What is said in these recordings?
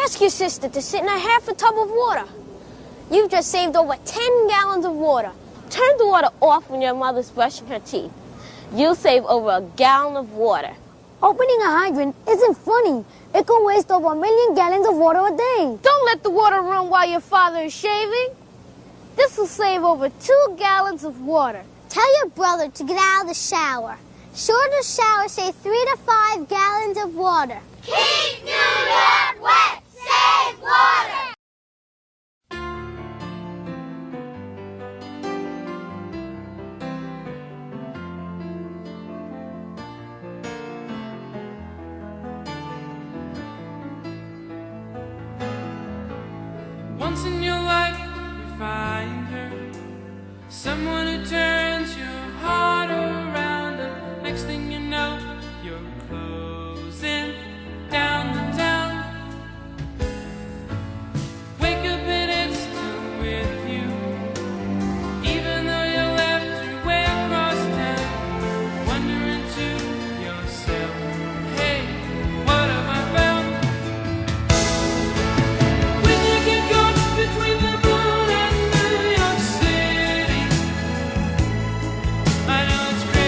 Ask your sister to sit in a half a tub of water. You've just saved over 10 gallons of water. Turn the water off when your mother's brushing her teeth. You'll save over a gallon of water. Opening a hydrant isn't funny. It can waste over 1 million gallons of water a day. Don't let the water run while your father is shaving. This will save over 2 gallons of water. Tell your brother to get out of the shower. Shorter showers save 3 to 5 gallons of water. Keep New York wet! Save water! Once in your life you find her, someone who turns your heart around, and next thing you know you're closing down the town. Wake up and it's still with you, even though you left your way across town, wondering to yourself, hey, what have I found? When you get caught between the moon and New York City, I know it's crazy.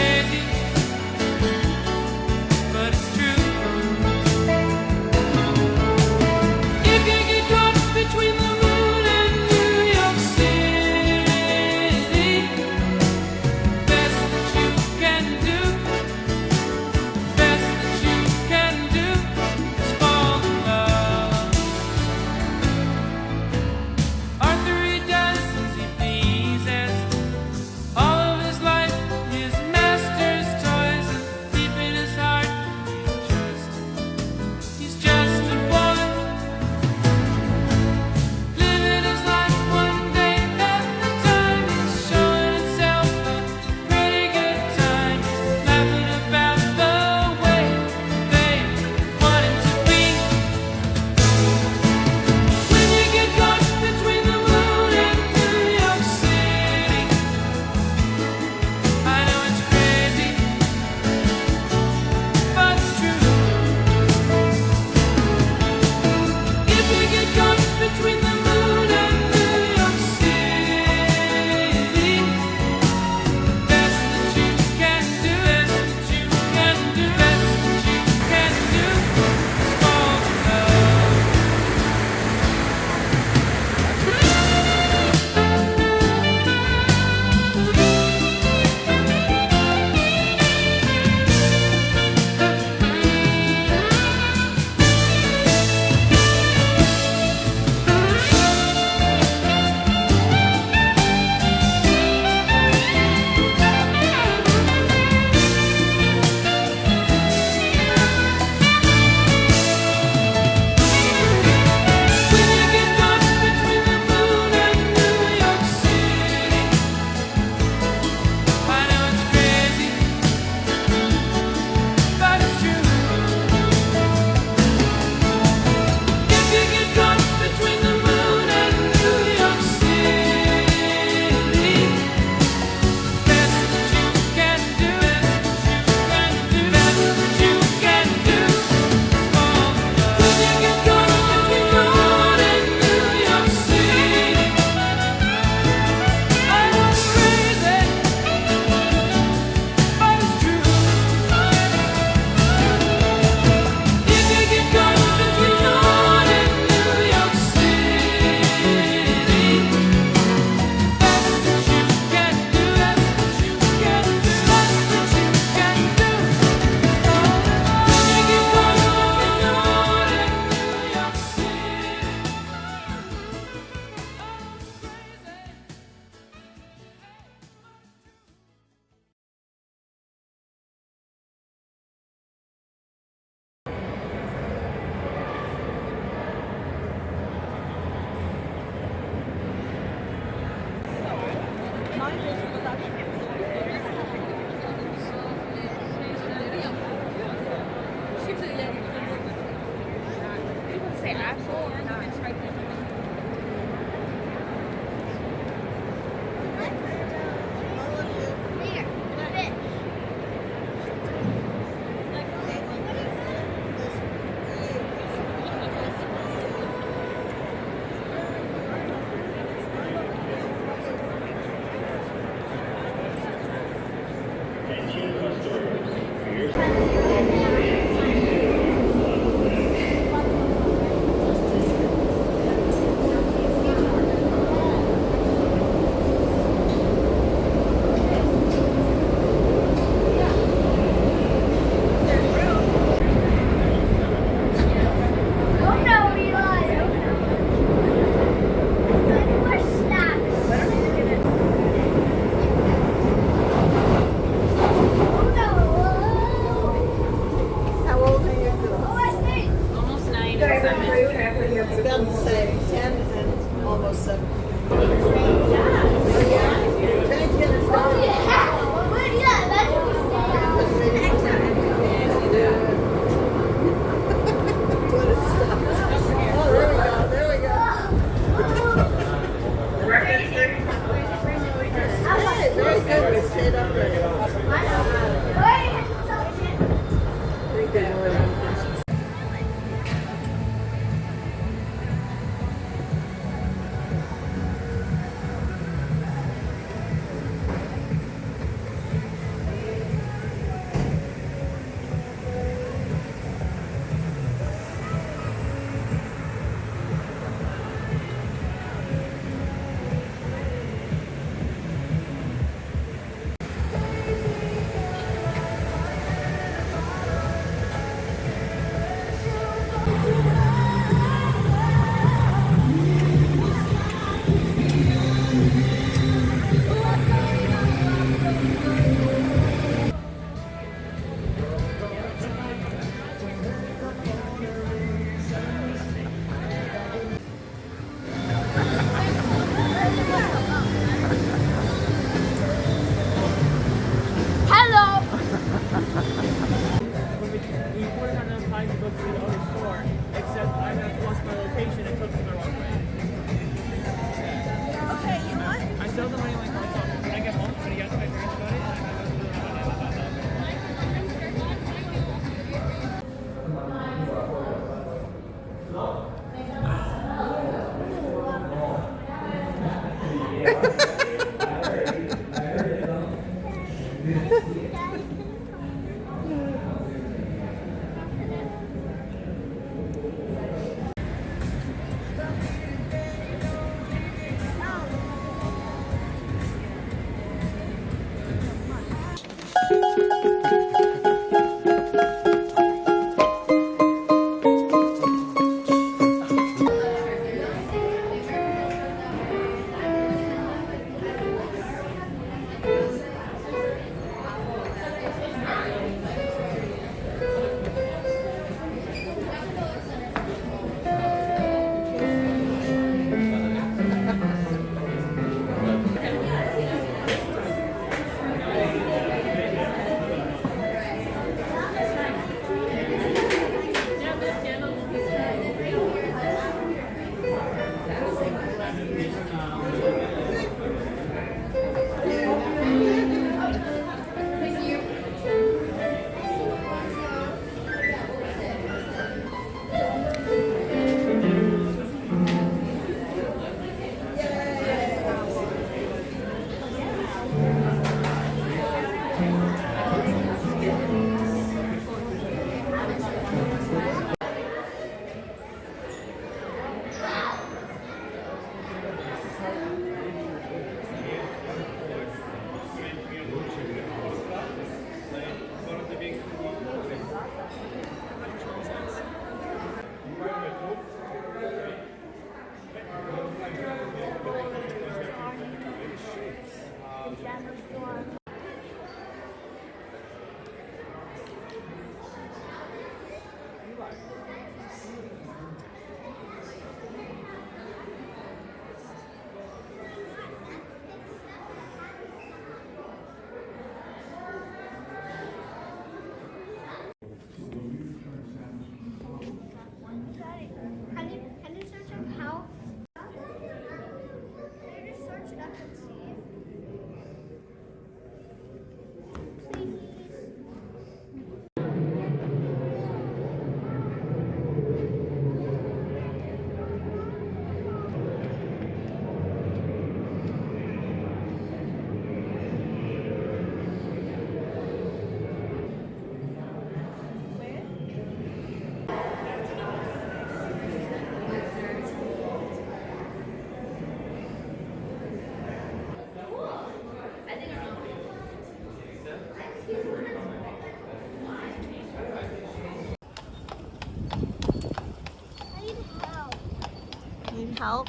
Help.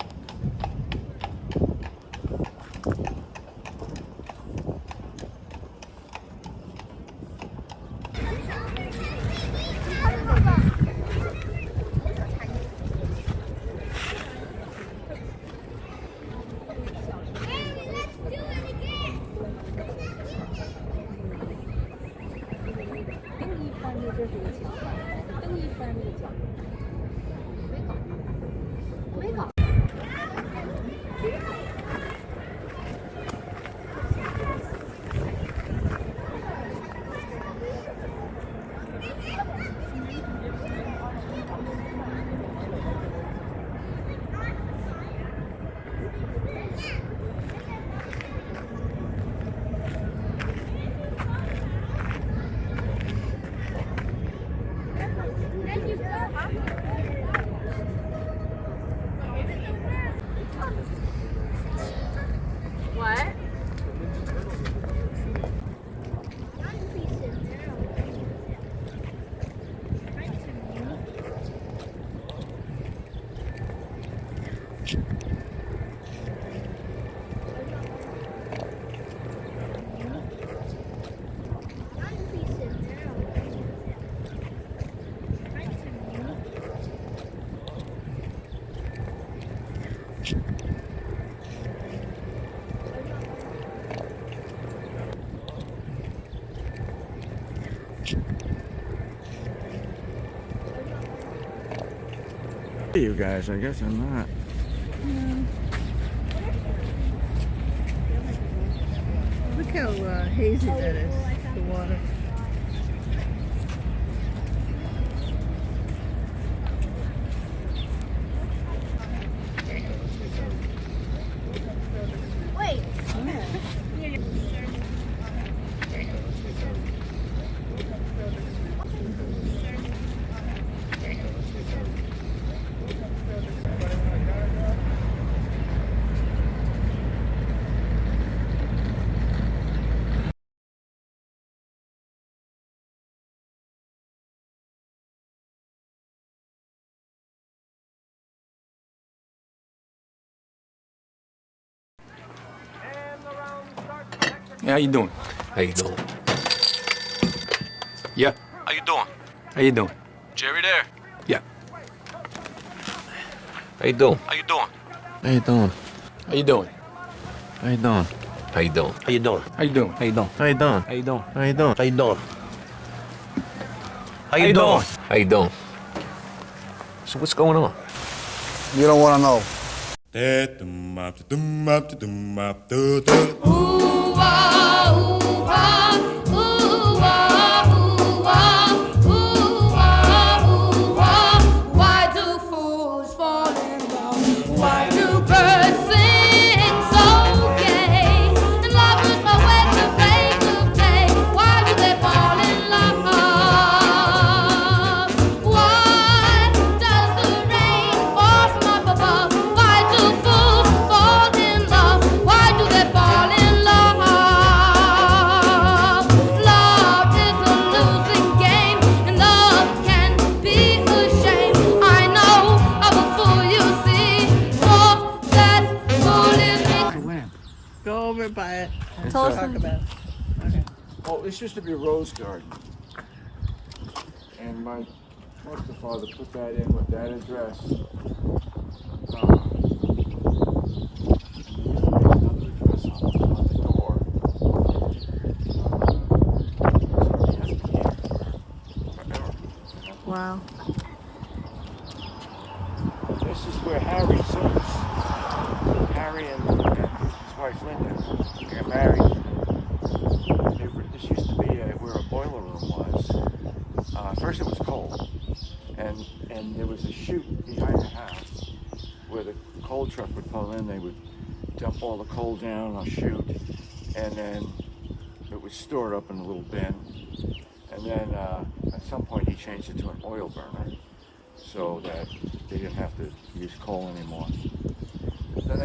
You guys, I guess I'm not. Look how hazy that is, the water. Wait. Yeah, how you doing? How you doing? Yeah. How you doing? How you doing? Jerry there? Yeah. How you doing? How you doing? How you doing? How you doing? How you doing? How you doing? How you doing? How you doing? How you doing? How you doing? How you doing? How you doing? How you doing? How you doing? How you doing? So what's going on? You don't want to know. Why do fools fall in love? Why do birds sing so gay? And love is my way to break the day. Why do they fall in love? Why does the rain fall from up above? Why do fools fall in love? Why do they fall in love? Love is a losing game, and love can be a shame. I know of a fool you see, for that fool is me. Go over by it and Tell us talk about it. Okay. Oh, this used to be a rose garden. And my foster father put that in with that address. Wow. This is where Harry sits. Harry and his wife Linda got married. This used to be where a boiler room was. First it was coal, and there was a chute behind the house where the coal truck would pull in. They would dump all the coal down on a chute, and then it was stored up in a little bin. And then at some point he changed it to an oil burner so that they didn't have to use coal anymore. Then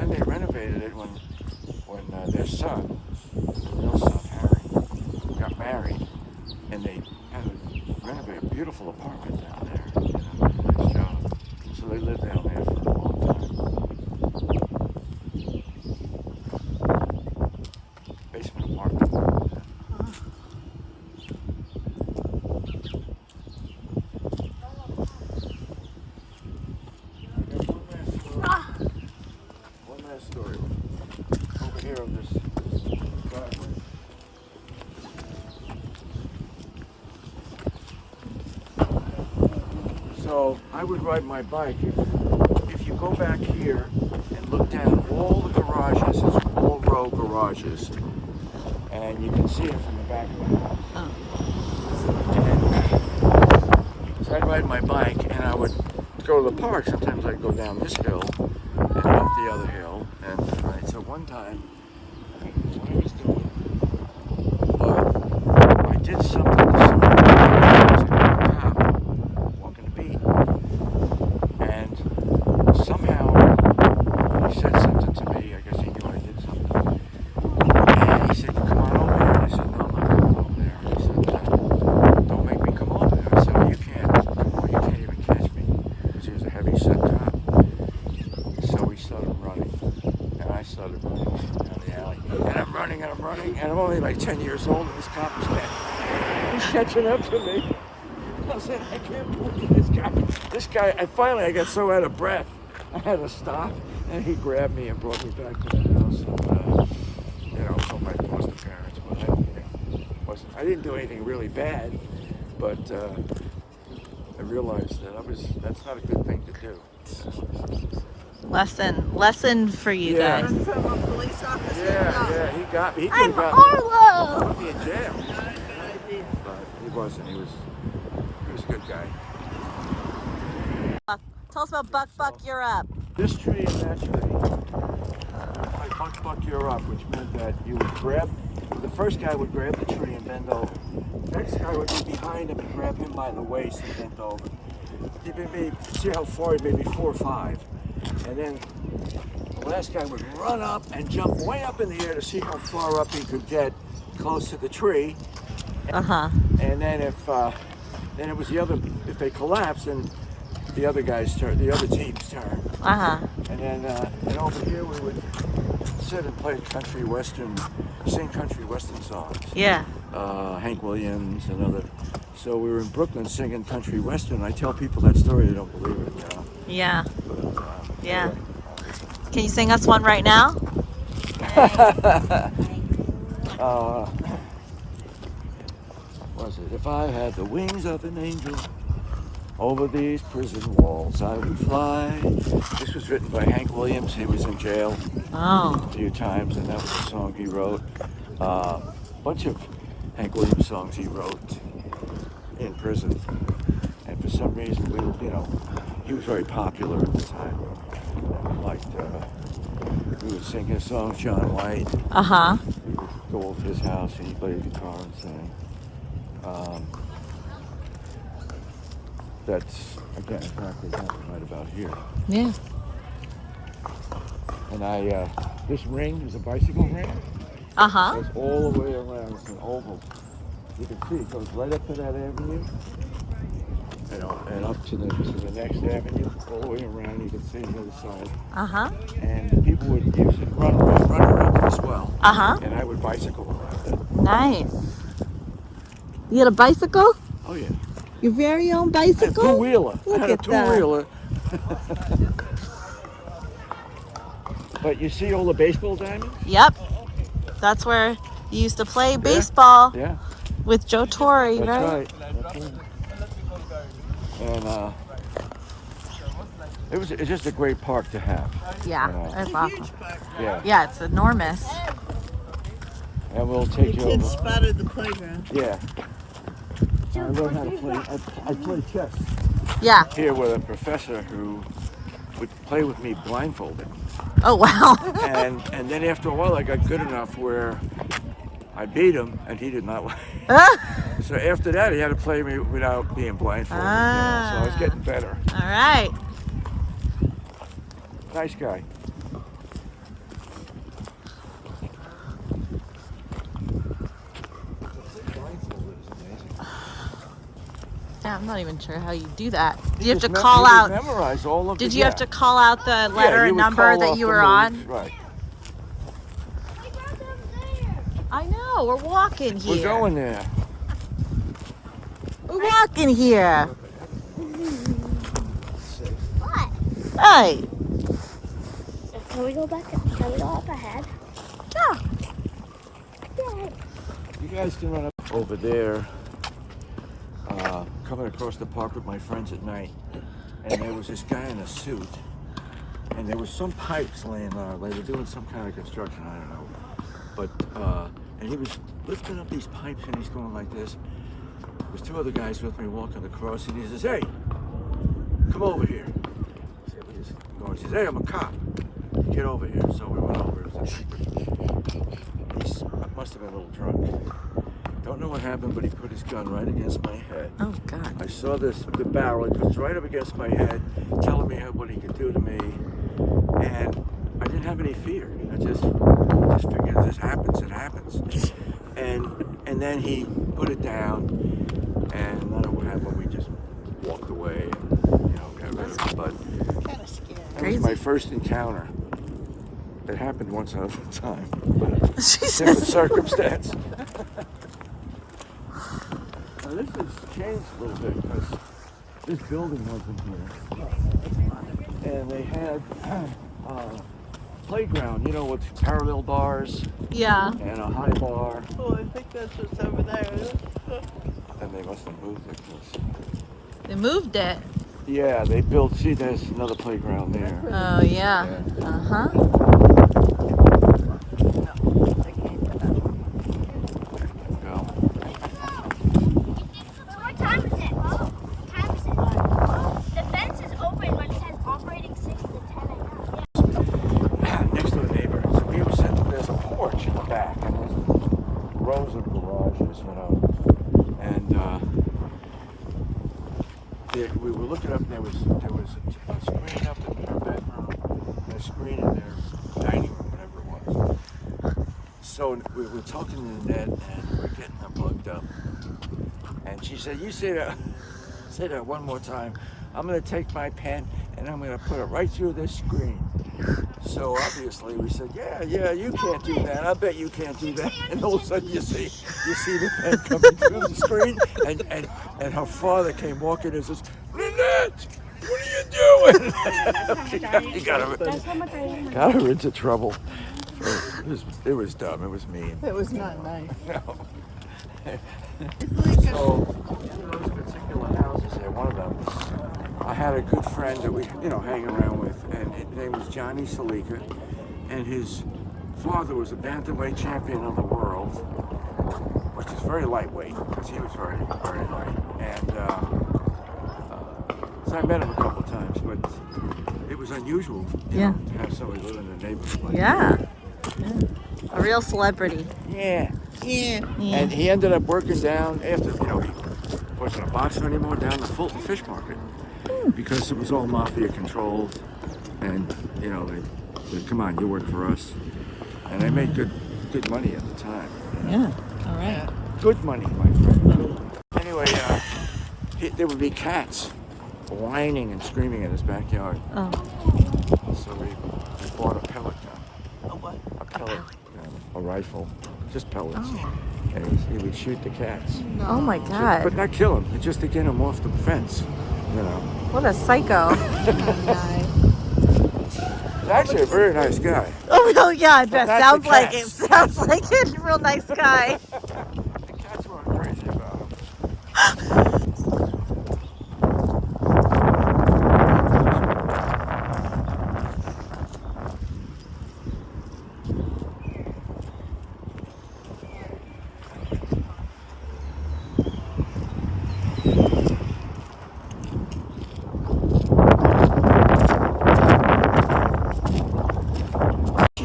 they renovated it when their son, real son Harry, got married, and they had to renovate a beautiful apartment down there. Nice job. So they lived down there for a long time. Basement apartment. One last story over here of this driveway. So I would ride my bike. If you go back here and look down, all the garages, it's all row garages, and you can see it from the back of the house. So I'd ride my bike, and I would go to the park. Sometimes I'd go down this hill and up the other hill. And right, so one time, I don't know what I was doing, but I did something to somebody. I was a cop walking the beat, and somehow he said something to me. I guess he knew I did something. And he said, "Come on over here." And I said, "No, I'm not coming over there." And he said, "Don't make me come over there." I said, "Well, you can't even catch me," because he was a heavy set cop. So we started running, and I started running down the alley. And I'm running, and I'm only like 10 years old, and this cop is catching up to me. I said, "I can't believe this guy, and finally I got so out of breath, I had to stop, and he grabbed me and brought me back to the house. And, told my foster parents, but I didn't do anything really bad, but I realized that's not a good thing to do. Lesson for you Yeah. guys. From a police officer? Yeah, he got me. He could I'm have Arlo. put me in jail. But he wasn't. He was a good guy. Tell us about Buck Buck, you're up. This tree and that tree. Like Buck Buck, you're up, which meant that you would grab, the first guy would grab the tree and bend over. The next guy would be behind him and grab him by the waist and bend over. He maybe, see how far, maybe 4 or 5. And then the last guy would run up and jump way up in the air to see how far up he could get close to the tree. And then then it was if they collapsed, then the other guy's turn, the other team's turn. And then and over here we would sit and play country western, sing country western songs. Yeah. Hank Williams and other. So we were in Brooklyn singing country western. I tell people that story, they don't believe it. You know? Yeah. But, Yeah. Anyway. Can you sing us one right now? Was it? If I had the wings of an angel, over these prison walls I would fly. This was written by Hank Williams. He was in jail a few times, and that was a song he wrote. A bunch of Hank Williams songs he wrote in prison. And for some reason, he was very popular at the time. We would sing his songs, John White. We would go over to his house and he played guitar and sang. That's, again, exactly right about here. Yeah. And this ring is a bicycle ring. It goes all the way around. It's an oval. You can see it goes right up to that avenue, and up to the next avenue, all the way around. You can see the other side. And people would use it, run around it as well. And I would bicycle around it. Nice. You had a bicycle? Oh yeah. Your very own bicycle? A two-wheeler. Look I had at a two-wheeler. But you see all the baseball diamonds? Yep. That's where you used to play baseball with Joe Torre, That's right? That's right. And it's just a great park to have. Yeah, it's awesome. Yeah. Yeah, it's enormous. And we'll take you over. The kids spotted the playground. Yeah. I learned how to play. I played chess. Yeah. Here with a professor who would play with me blindfolded. Oh wow. and then after a while I got good enough where I beat him and he did not. So after that he had to play me without being blindfolded. So I was getting better. All right. Nice guy. Yeah, I'm not even sure how you do that. Did you have to Just call you out? Memorize all of Did the, you have to call out the letter and number that you were on? Right. I know. We're walking here. We're going there. We're walking here. What? Hey. Can we go back? Can we go up ahead? Yeah. You guys can run up over there. Coming across the park with my friends at night, and there was this guy in a suit, and there was some pipes laying on. They were doing some kind of construction, I don't know. But and he was lifting up these pipes, and he's going like this. There was 2 other guys with me walking across, and he says, "Hey, come over here." He says, "Hey, I'm a cop. Get over here." So we went over. He must have been a little drunk. Don't know what happened, but he put his gun right against my head. Oh God! I saw the barrel. It was right up against my head, telling me what he could do to me, and I didn't have any fear. I just figured if this happens, it happens. And then he put it down, and I don't know what happened. We just walked away, and got rid of it. But Kind of scary. that was my first encounter. It happened once out of a time, but different circumstance. Now this has changed a little bit because this building wasn't here, and they had playground, with parallel bars. Yeah. And a high bar. Oh, I think that's what's over there. And they must have moved it. They moved it. Yeah, they built, see, there's another playground there. Oh, yeah. Uh-huh. What time is it? The fence is open, but it says operating 6 to 10 a.m. Next to the neighbor. So we were sitting, there's a porch in the back, and there's rows of garages, you know. And we were looking up, and there was a screen up in their bedroom, and a screen in their dining room, whatever it was. So we were talking to Nanette, and we were getting her plugged up. And she said, you say that one more time. I'm going to take my pen, and I'm going to put it right through this screen. So obviously we said, yeah, you can't do that. I bet you can't do that. And all of a sudden you see the pen coming through the screen, and her father came walking and says, Nanette, what are you doing? He got her into trouble. So it was dumb. It was mean. It was not nice. No. So those particular houses there, one of them, I had a good friend that we, hang around with, and his name was Johnny Salika, and his father was a bantamweight champion of the world, which is very lightweight, because he was very, very light. And so I met him a couple of times, but it was unusual, to have somebody live in the neighborhood like that. A real celebrity. Yeah. And he ended up working down after, he wasn't a boxer anymore, down the Fulton Fish Market. Because it was all mafia controlled, and they said, come on, you work for us. And they made good money at the time. Yeah, all right. Good money, my friend. Anyway, there would be cats whining and screaming in his backyard. Oh. So we bought a pellet gun. A what? A pellet gun, a rifle, just pellets. Oh. And he would shoot the cats. No. Oh my God. But not kill them, just to get them off the fence, What a psycho. He's actually a very nice guy. Oh yeah, that sounds like it. Sounds like a real nice guy. The cats weren't crazy about him.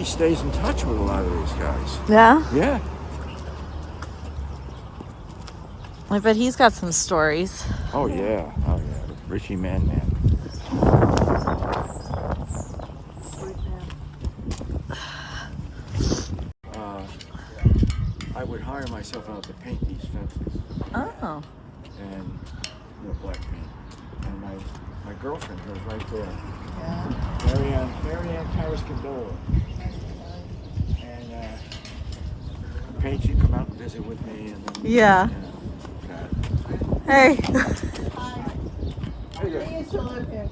Stays in touch with a lot of these guys. Yeah? Yeah. I bet he's got some stories. Oh yeah. Richie Man. I would hire myself out to paint these fences. Oh. And black paint. And my girlfriend goes right there. Yeah. Marianne Paris Condola. Paige, you come out and visit with me, and then Hey. I used to live here.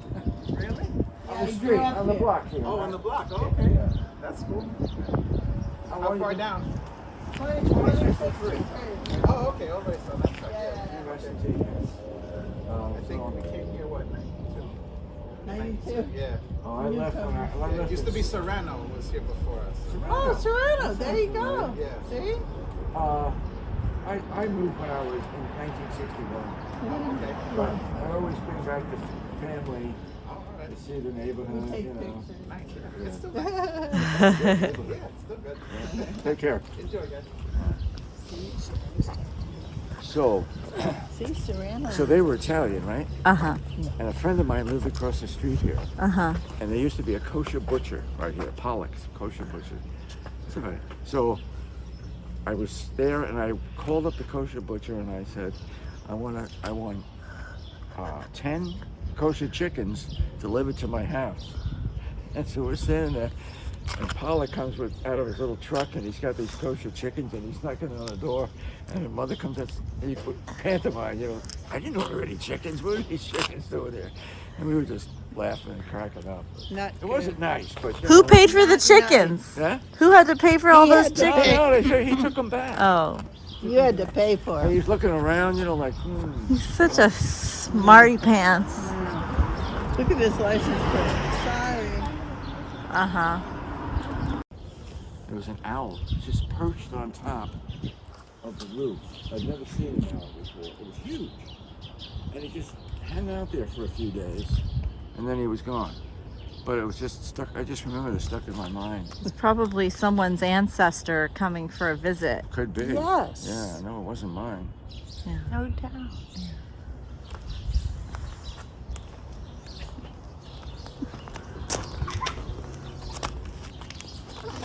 Really? On the street, on the block here. Oh, on the block. Oh, okay. Yeah. That's cool. How far down? 23. Oh, okay. All right. So that's right. Yeah. I think we came here, what, 92? 92. Yeah. Oh, I left when I left. It used to be Serrano was here before us. Oh, Serrano. There you go. Yeah. See? I moved when I was in 1961. Oh, okay. But I always bring back the family to see the neighborhood. Take pictures. Yeah. It's still good. Yeah, it's still good. Take care. Enjoy, guys. So they were Italian, right? Uh-huh. And a friend of mine lived across the street here. Uh-huh. And there used to be a kosher butcher right here, Pollock's kosher butcher. So I was there, and I called up the kosher butcher, and I said, I want 10 kosher chickens delivered to my house. And so we're standing there, and Pollock comes out of his little truck, and he's got these kosher chickens, and he's knocking on the door, and the mother comes out, and he put pantomime, I didn't know there were any chickens. What are these chickens doing there? And we were just laughing and cracking up. It wasn't nice, but... Who paid for the chickens? Huh? Who had to pay for all those chickens? No, he took them back. Oh. You had to pay for And it. he's looking around, you know, like, He's such a smarty pants. Look at his license plate. Sorry. Uh-huh. There was an owl just perched on top of the roof. I'd never seen an owl before. It was huge. And he just hung out there for a few days, and then he was gone. But it was just stuck, I just remember it stuck in my mind. It's probably someone's ancestor coming for a visit. Could be. Yes. Yeah, no, it wasn't mine. Yeah. No doubt.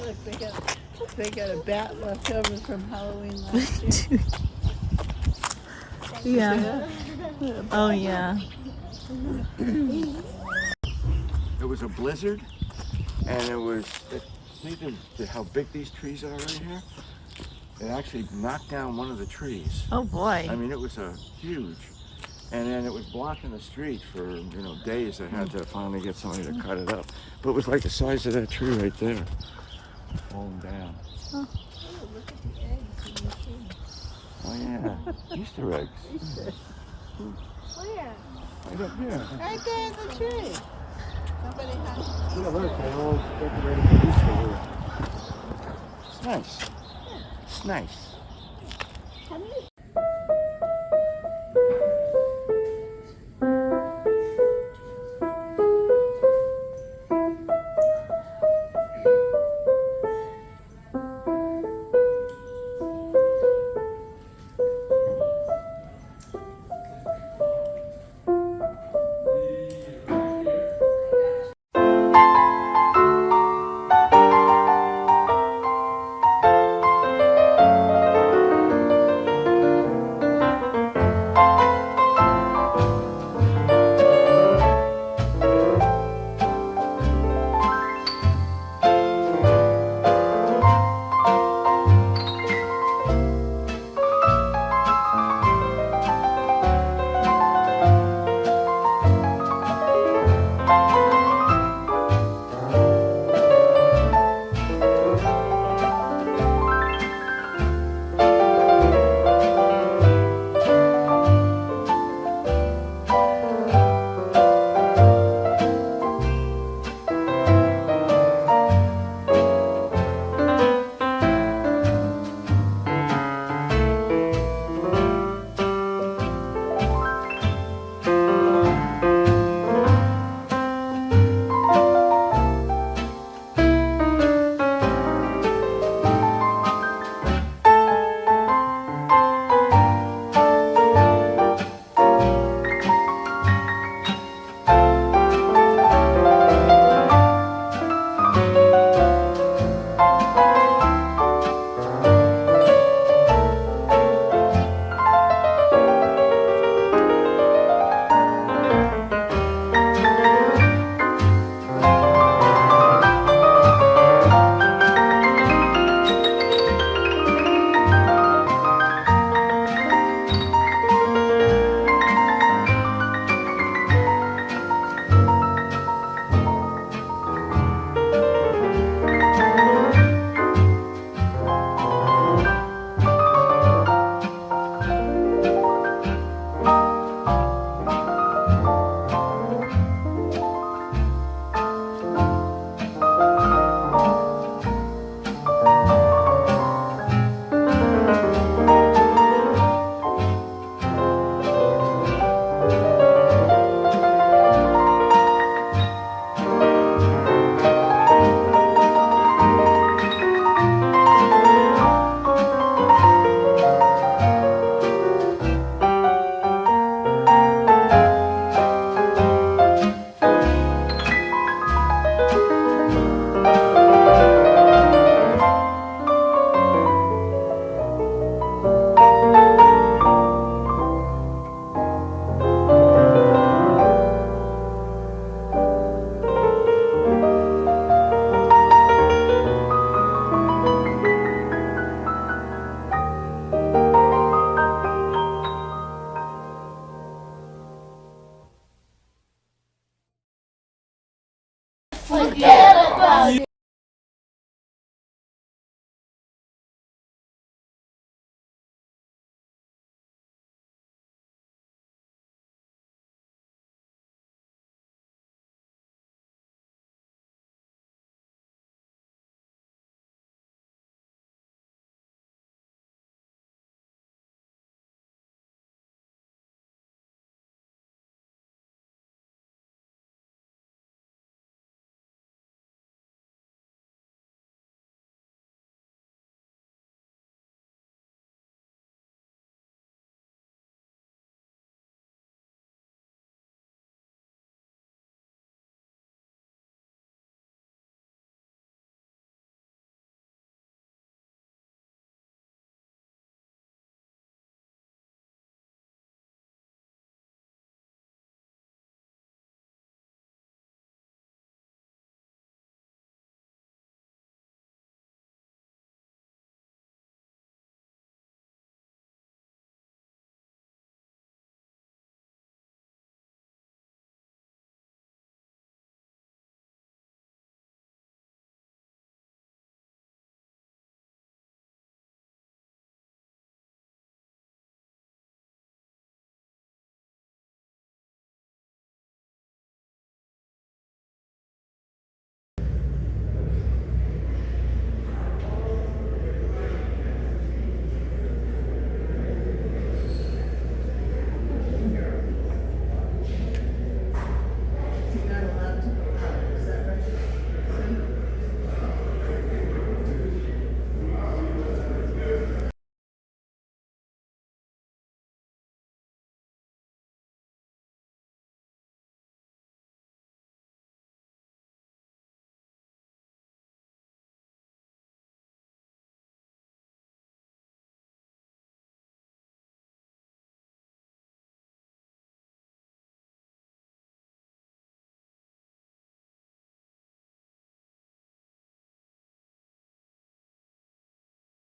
Look, they got a bat left over from Halloween last year. Yeah. Oh, yeah. It was a blizzard, and it was, see how big these trees are right here? It actually knocked down one of the trees. Oh, boy. I mean, it was a huge, and then it was blocking the street for, you know, days. I had to finally get somebody to cut it up. But it was like the size of that tree right there, falling down. Oh. Look at the eggs in the tree. Oh yeah, Easter eggs. Easter. Where? Right up here. Right there in the tree. Somebody has Yeah, look, they're all decorated for Easter here. It's nice. It's nice. How many